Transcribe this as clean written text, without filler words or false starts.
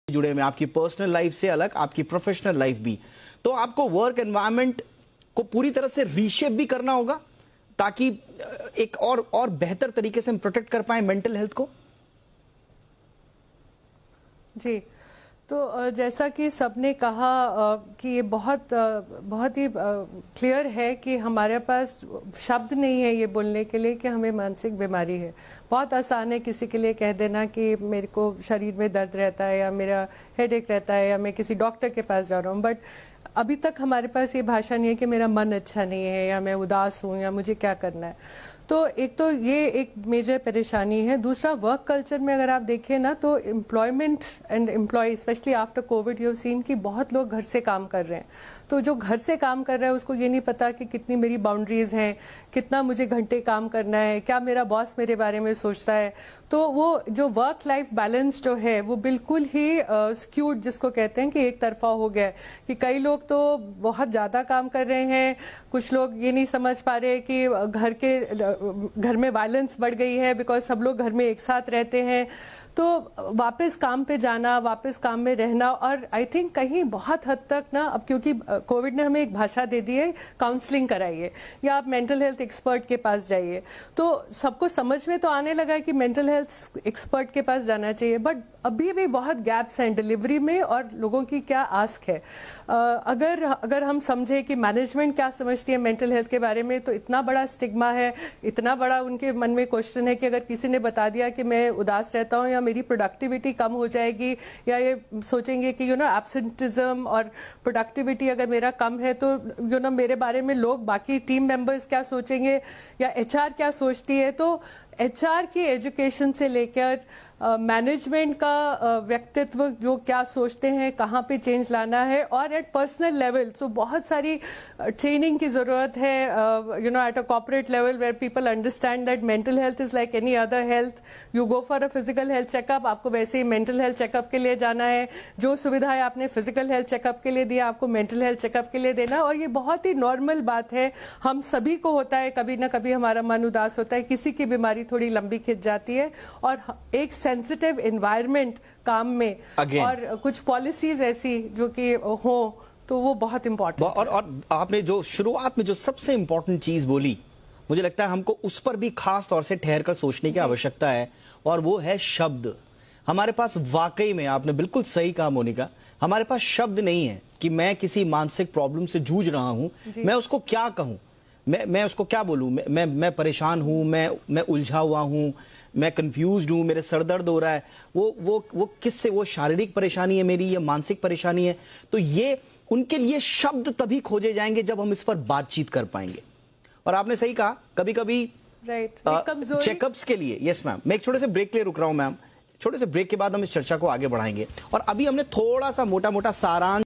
जुड़े में, आपकी पर्सनल लाइफ से अलग आपकी प्रोफेशनल लाइफ भी, तो आपको वर्क एनवायरनमेंट को पूरी तरह से रीशेप भी करना होगा ताकि एक और बेहतर तरीके से हम प्रोटेक्ट कर पाए मेंटल हेल्थ को। जी, तो जैसा कि सबने कहा कि ये बहुत ही क्लियर है कि हमारे पास शब्द नहीं है ये बोलने के लिए कि हमें मानसिक बीमारी है। बहुत आसान है किसी के लिए कह देना कि मेरे को शरीर में दर्द रहता है या मेरा हेडेक रहता है या मैं किसी डॉक्टर के पास जा रहा हूँ, बट अभी तक हमारे पास ये भाषा नहीं है कि मेरा मन अच्छा नहीं है या मैं उदास हूँ या मुझे क्या करना है। तो एक तो ये एक मेजर परेशानी है। दूसरा, वर्क कल्चर में अगर आप देखें ना, तो employment and employ specially after COVID you have seen कि बहुत लोग घर से काम कर रहे हैं। तो जो घर से काम कर रहा है उसको ये नहीं पता कि कितनी मेरी बाउंड्रीज हैं, कितना मुझे घंटे काम करना है, क्या मेरा बॉस मेरे बारे में सोचता है। तो वो जो वर्क लाइफ बैलेंस जो है वो बिल्कुल ही स्क्यूड, जिसको कहते हैं कि एक तरफा हो गया है कि कई लोग तो बहुत ज़्यादा काम कर रहे हैं, कुछ लोग ये नहीं समझ पा रहे कि घर में वायलेंस बढ़ गई है बिकॉज सब लोग घर में एक साथ रहते हैं। तो वापस काम पे जाना, वापस काम में रहना, और आई थिंक कहीं बहुत हद तक ना, अब क्योंकि कोविड ने हमें एक भाषा दे दी है, काउंसलिंग कराइए या आप मेंटल हेल्थ एक्सपर्ट के पास जाइए, तो सबको समझ में तो आने लगा है कि मेंटल हेल्थ एक्सपर्ट के पास जाना चाहिए, बट अभी भी बहुत गैप्स हैं डिलीवरी में और लोगों की क्या आस्क है। अगर हम समझे कि मैनेजमेंट क्या समझती है मेंटल हेल्थ के बारे में, तो इतना बड़ा स्टिग्मा है, इतना बड़ा उनके मन में क्वेश्चन है कि अगर किसी ने बता दिया कि मैं उदास रहता हूँ या मेरी प्रोडक्टिविटी कम हो जाएगी, या ये सोचेंगे कि एब्सेंटिज्म और प्रोडक्टिविटी अगर मेरा कम है तो मेरे बारे में लोग, बाकी टीम मेंबर्स क्या सोचेंगे या एचआर क्या सोचती है। तो एचआर की एजुकेशन से लेकर मैनेजमेंट का व्यक्तित्व जो क्या सोचते हैं, कहाँ पे चेंज लाना है, और एट पर्सनल लेवल सो बहुत सारी ट्रेनिंग की ज़रूरत है at a corporate level where people understand that mental health is like any other health. You go for a physical health checkup, आपको वैसे ही मेंटल हेल्थ चेकअप के लिए जाना है। जो सुविधाएं आपने फिजिकल हेल्थ चेकअप के लिए दिया, आपको मेंटल हेल्थ चेकअप के लिए देना, और ये बहुत ही नॉर्मल बात है। हम सभी को होता है, कभी ना कभी हमारा मन उदास होता है, किसी की बीमारी थोड़ी लंबी खिंच जाती है, और एक सेंसिटिव एनवायरनमेंट काम में और कुछ पॉलिसीज ऐसी जो कि हो, तो वो बहुत इंपॉर्टेंट। और आपने जो शुरुआत में जो सबसे इंपॉर्टेंट चीज बोली, मुझे लगता है हमको उस पर भी खास तौर से ठहर कर सोचने की आवश्यकता है, और वो है शब्द। हमारे पास वाकई में, आपने बिल्कुल सही कहा मोनिका, हमारे पास शब्द नहीं है कि मैं किसी मानसिक प्रॉब्लम से जूझ रहा हूं, मैं उसको क्या कहूं, मैं उसको क्या बोलूं, मैं परेशान हूं, मैं उलझा हुआ हूं, मैं कंफ्यूज्ड हूं, मेरे सर दर्द हो रहा है। वो किससे, वो शारीरिक परेशानी है मेरी या मानसिक परेशानी है। तो ये उनके लिए शब्द तभी खोजे जाएंगे जब हम इस पर बातचीत कर पाएंगे। और आपने सही कहा, कभी कभी चेकअप्स के लिए, यस मैम, मैं एक छोटे से ब्रेक के लिए रुक रहा हूं मैम। छोटे से ब्रेक के बाद हम इस चर्चा को आगे बढ़ाएंगे, और अभी हमने थोड़ा सा मोटा मोटा सारांश